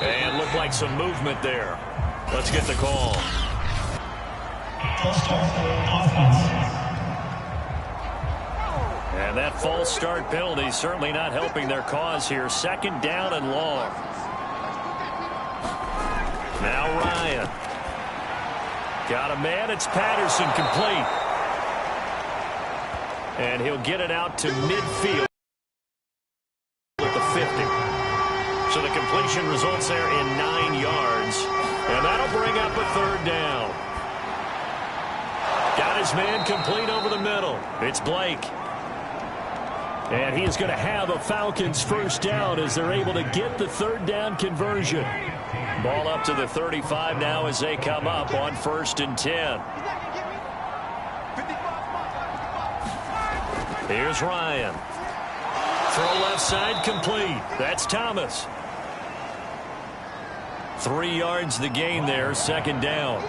And looked like some movement there. Let's get the call. And that false start penalty certainly not helping their cause here. 2nd down and long. Now Ryan. Got a man. It's Patterson, complete. And he'll get it out to midfield at the 50. So the completion results there in 9 yards. And that'll bring up a 3rd down. Got his man complete over the middle. It's Blake. And he is going to have a Falcons 1st down as they're able to get the 3rd down conversion. Ball up to the 35 now as they come up on 1st and 10. Here's Ryan. Throw left side, complete. That's Thomas. 3 yards the gain there, 2nd down.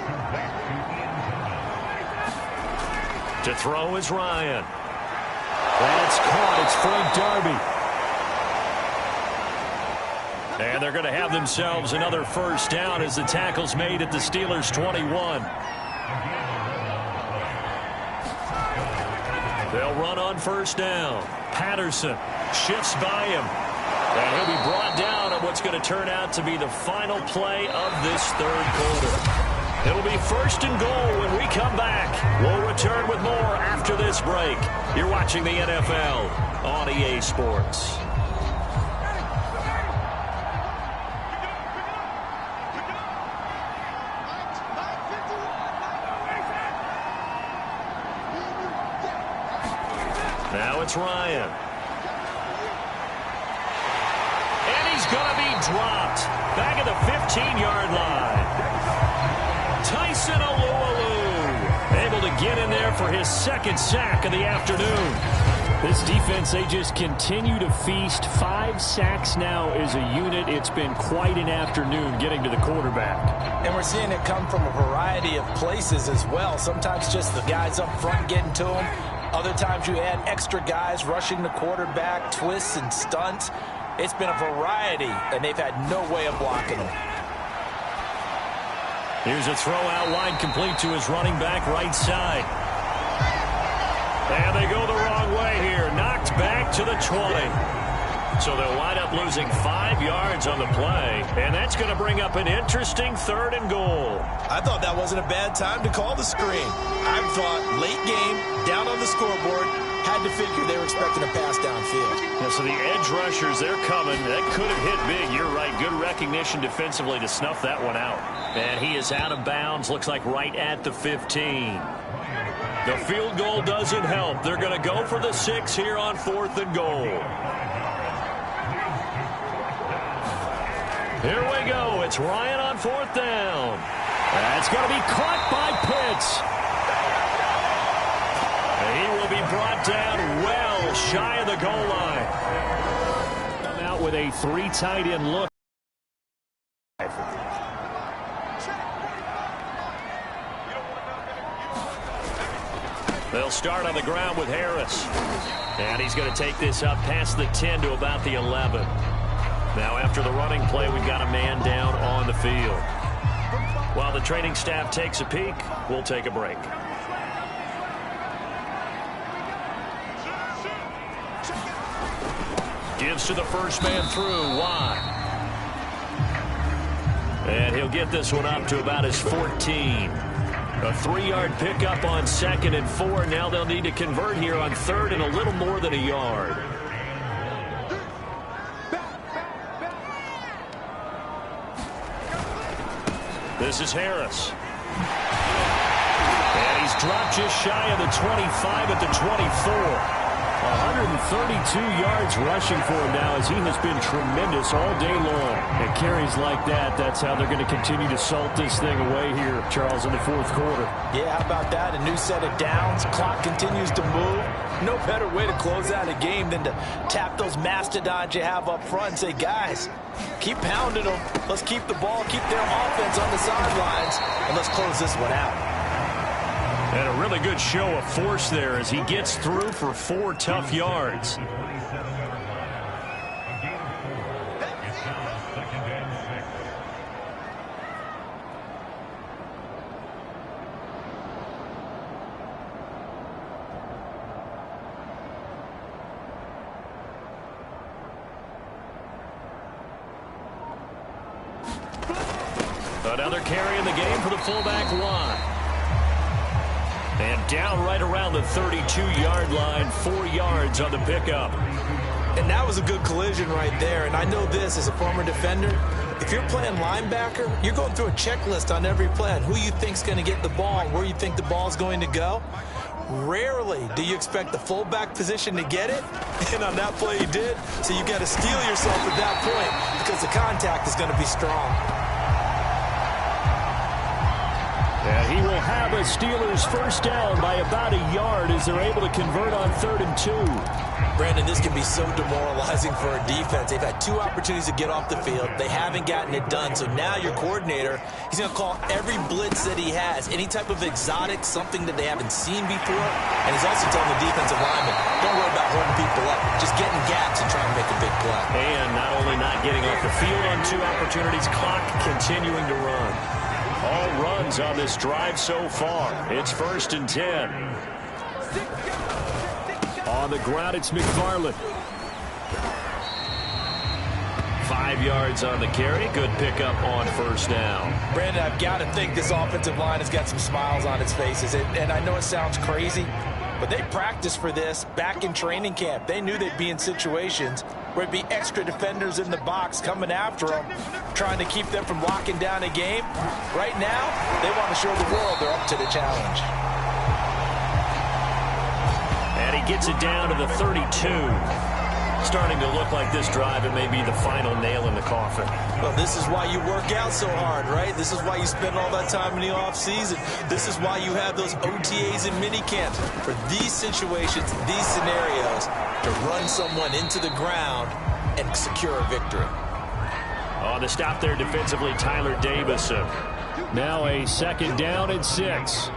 To throw is Ryan. That's caught. It's Frank Darby. And they're going to have themselves another 1st down as the tackle's made at the Steelers' 21. They'll run on 1st down. Patterson shifts by him. And he'll be brought down on what's going to turn out to be the final play of this 3rd quarter. It'll be 1st and goal when we come back. We'll return with more after this break. You're watching the NFL on EA Sports. Now it's Ryan. And he's going to be dropped. Back at the 15-yard line. Tyson Alualu able to get in there for his 2nd sack of the afternoon. This defense, they just continue to feast. 5 sacks now as a unit. It's been quite an afternoon getting to the quarterback. And we're seeing it come from a variety of places as well. Sometimes just the guys up front getting to him. Other times you add extra guys rushing the quarterback, twists and stunts. It's been a variety, and they've had no way of blocking them. Here's a throw out wide, complete to his running back right side. And they go the wrong way here. Knocked back to the 20. So they'll wind up losing 5 yards on the play. And that's going to bring up an interesting 3rd and goal. I thought that wasn't a bad time to call the screen. I thought late game, down on the scoreboard, Had to figure they were expecting a pass downfield. Yeah, so the edge rushers, they're coming. That could have hit big. You're right. Good recognition defensively to snuff that one out. And he is out of bounds. Looks like right at the 15. The field goal doesn't help. They're going to go for the 6 here on 4th and goal. Here we go. It's Ryan on 4th down. That's going to be caught by Pitts. He will be brought down well shy of the goal line. Come out with a 3 tight end look. They'll start on the ground with Harris. And he's going to take this up past the 10 to about the 11. Now after the running play, we've got a man down on the field. While the training staff takes a peek, we'll take a break. Gives to the first man through, Watt. And he'll get this one up to about his 14. A 3-yard pickup on 2nd and 4. Now they'll need to convert here on 3rd and a little more than a yard. This is Harris. And he's dropped just shy of the 25 at the 24. 132 yards rushing for him now as he has been tremendous all day long. And carries like that, that's how they're going to continue to salt this thing away here, Charles, in the 4th quarter. Yeah, how about that? A new set of downs. Clock continues to move. No better way to close out a game than to tap those mastodons you have up front and say, guys, keep pounding them. Let's keep the ball, keep their offense on the sidelines, and let's close this one out. And a really good show of force there as he gets through for 4 tough yards. Another carry in the game for the fullback line. And down right around the 32-yard line, 4 yards on the pickup. And that was a good collision right there. And I know this as a former defender. If you're playing linebacker, you're going through a checklist on every play on who you think's going to get the ball and where you think the ball's going to go. Rarely do you expect the fullback position to get it. And on that play he did. So you got to steel yourself at that point because the contact is going to be strong. And he will have a Steelers first down by about a yard as they're able to convert on 3rd and 2. Brandon, this can be so demoralizing for a defense. They've had 2 opportunities to get off the field. They haven't gotten it done. So now your coordinator, he's going to call every blitz that he has, any type of exotic, something that they haven't seen before. And he's also telling the defensive lineman, don't worry about holding people up. Just get in gaps and try and make a big play. And not only not getting off the field on 2 opportunities, clock continuing to run. All runs on this drive so far. It's 1st and 10. On the ground, it's McFarland. 5 yards on the carry. Good pickup on 1st down. Brandon, I've got to think this offensive line has got some smiles on its faces. And I know it sounds crazy, but they practiced for this back in training camp. They knew they'd be in situations where it'd be extra defenders in the box coming after them, trying to keep them from locking down a game. Right now, they want to show the world they're up to the challenge. And he gets it down to the 32. Starting to look like this drive, it may be the final nail in the coffin. Well, this is why you work out so hard, right? This is why you spend all that time in the offseason. This is why you have those OTAs and mini camps. For these situations, these scenarios, to run someone into the ground and secure a victory. On the stop there defensively, Tyler Davison. Now a 2nd down and 6.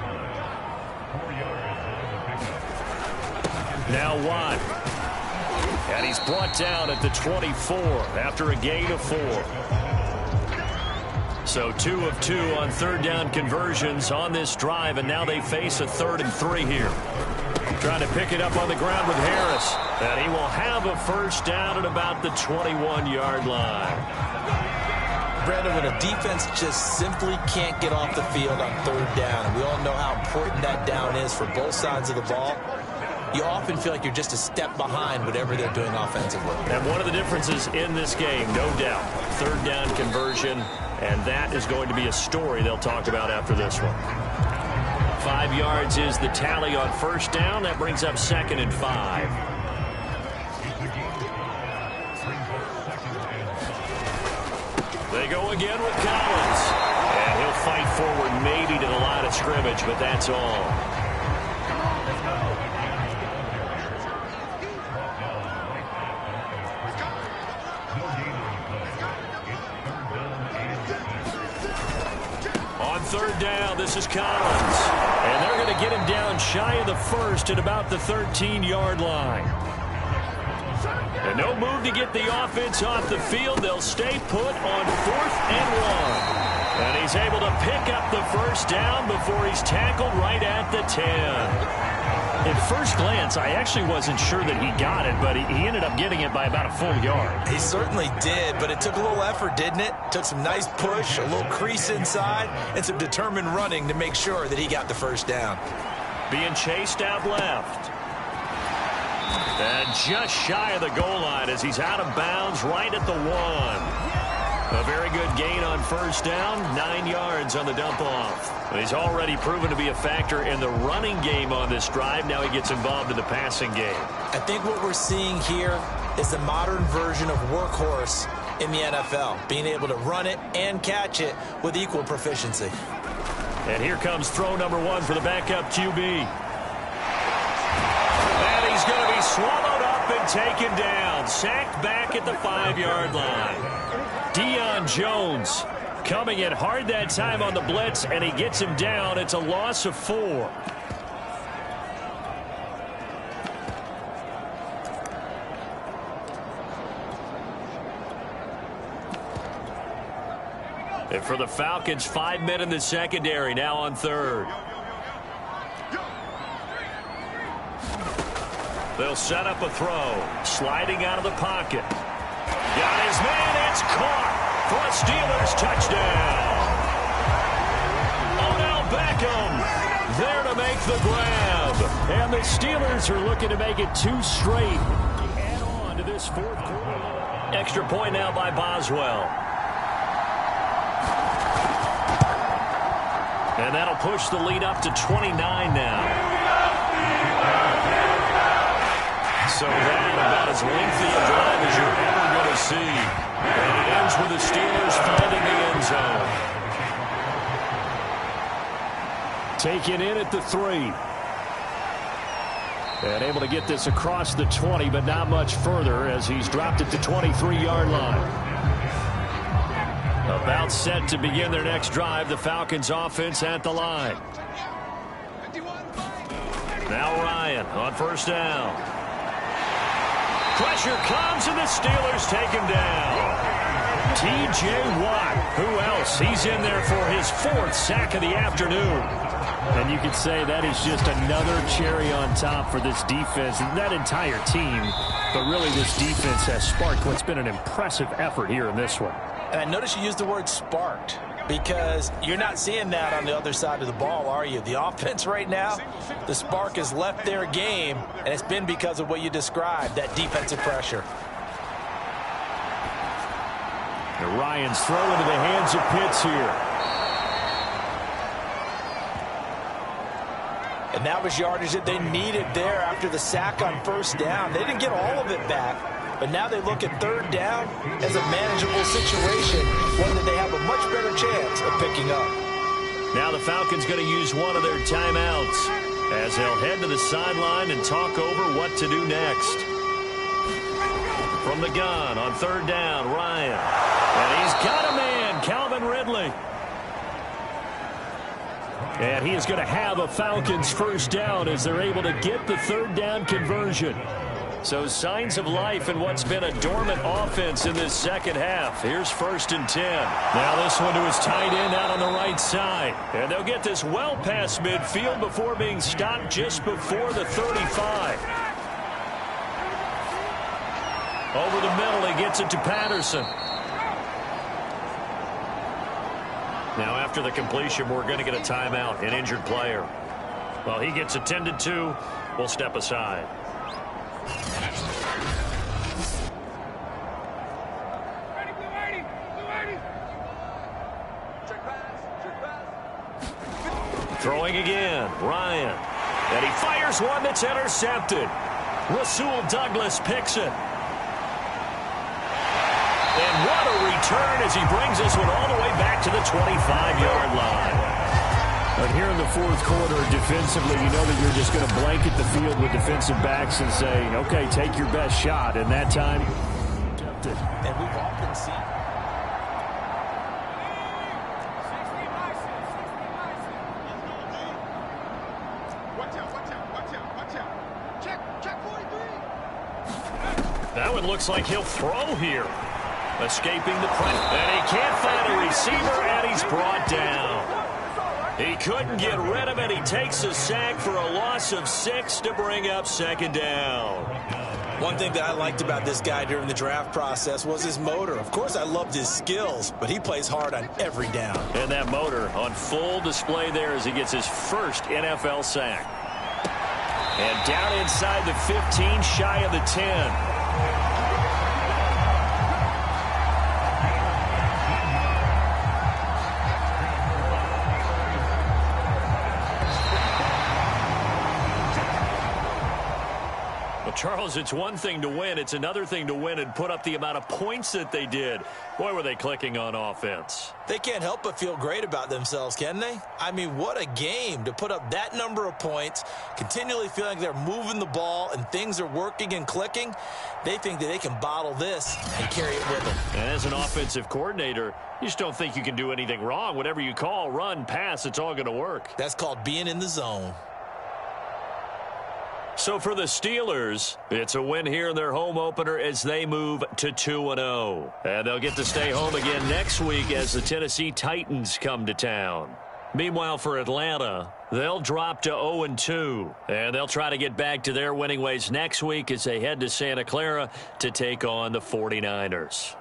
Now Watt. And he's brought down at the 24 after a gain of 4. So 2 of 2 on 3rd down conversions on this drive, and now they face a 3rd and 3 here. Trying to pick it up on the ground with Harris. And he will have a first down at about the 21-yard line. Brandon, when a defense just simply can't get off the field on 3rd down, and we all know how important that down is for both sides of the ball, you often feel like you're just a step behind whatever they're doing offensively. And one of the differences in this game, no doubt, third down conversion, and that is going to be a story they'll talk about after this one. 5 yards is the tally on first down. That brings up 2nd and 5. They go again with Collins. And he'll fight forward maybe to the line of scrimmage, but that's all. On third down, this is Collins. And they're going to get him down shy of the first at about the 13-yard line. And no move to get the offense off the field. They'll stay put on 4th and 1. And he's able to pick up the first down before he's tackled right at the 10. At first glance, I actually wasn't sure that he got it, but he ended up getting it by about a full yard. He certainly did, but it took a little effort, didn't it? Took some nice push, a little crease inside, and some determined running to make sure that he got the first down. Being chased out left. And just shy of the goal line as he's out of bounds right at the 1. A very good gain on first down, 9 yards on the dump-off. He's already proven to be a factor in the running game on this drive. Now he gets involved in the passing game. I think what we're seeing here is the modern version of workhorse in the NFL, being able to run it and catch it with equal proficiency. And here comes throw number 1 for the backup QB. And he's going to be swallowed up and taken down. Sacked back at the 5-yard line. Deion Jones coming in hard that time on the blitz, and he gets him down. It's a loss of 4. And for the Falcons, 5 men in the secondary, now on third. They'll set up a throw. Sliding out of the pocket. Got his man. It's caught for a Steelers touchdown. Odell Beckham there to make the grab. And the Steelers are looking to make it 2 straight. Add on to this 4th quarter. Extra point now by Boswell. And that'll push the lead up to 29 now. So that about as lengthy a drive as you're ever going to see. And it ends with the Steelers finding the end zone. Taken in at the 3. And able to get this across the 20, but not much further as he's dropped it to 23-yard line. About set to begin their next drive. The Falcons offense at the line. Now Ryan on first down. Pressure comes, and the Steelers take him down. T.J. Watt, who else? He's in there for his 4th sack of the afternoon. And you could say that is just another cherry on top for this defense and that entire team. But really, this defense has sparked what's been an impressive effort here in this one. And I notice you used the word sparked, because you're not seeing that on the other side of the ball, are you? The offense right now, the spark has left their game, and it's been because of what you described, that defensive pressure. And Ryan's throw into the hands of Pitts here. And that was yardage that they needed there after the sack on first down. They didn't get all of it back, but now they look at third down as a manageable situation, one that they have a much better chance of picking up. Now the Falcons going to use one of their timeouts as they'll head to the sideline and talk over what to do next. From the gun on third down, Ryan. And he's got a man, Calvin Ridley. And he is going to have a Falcons first down as they're able to get the third down conversion. So signs of life in what's been a dormant offense in this second half. Here's 1st and 10. Now this one to his tight end out on the right side. And they'll get this well past midfield before being stopped just before the 35. Over the middle, he gets it to Patterson. Now after the completion, we're going to get a timeout, an injured player. Well, he gets attended to. will step aside. Throwing again, Ryan. And he fires one that's intercepted. Rasul Douglas picks it. And what a return as he brings this one all the way back to the 25-yard line. But here in the fourth quarter, defensively, you know that you're just going to blanket the field with defensive backs and say, okay, take your best shot. And that time, and we've often seen. That one looks like he'll throw here. Escaping the pressure. And he can't find a receiver, and he's brought down. He couldn't get rid of it. He takes a sack for a loss of 6 to bring up second down. One thing that I liked about this guy during the draft process was his motor. Of course, I loved his skills, but he plays hard on every down. And that motor on full display there as he gets his first NFL sack. And down inside the 15, shy of the 10. Charles, it's one thing to win. It's another thing to win and put up the amount of points that they did. Boy, were they clicking on offense. They can't help but feel great about themselves, can they? I mean, what a game to put up that number of points, continually feeling like they're moving the ball and things are working and clicking. They think that they can bottle this and carry it with them. And as an offensive coordinator, you just don't think you can do anything wrong. Whatever you call, run, pass, it's all going to work. That's called being in the zone. So for the Steelers, it's a win here in their home opener as they move to 2-0. And they'll get to stay home again next week as the Tennessee Titans come to town. Meanwhile, for Atlanta, they'll drop to 0-2. And they'll try to get back to their winning ways next week as they head to Santa Clara to take on the 49ers.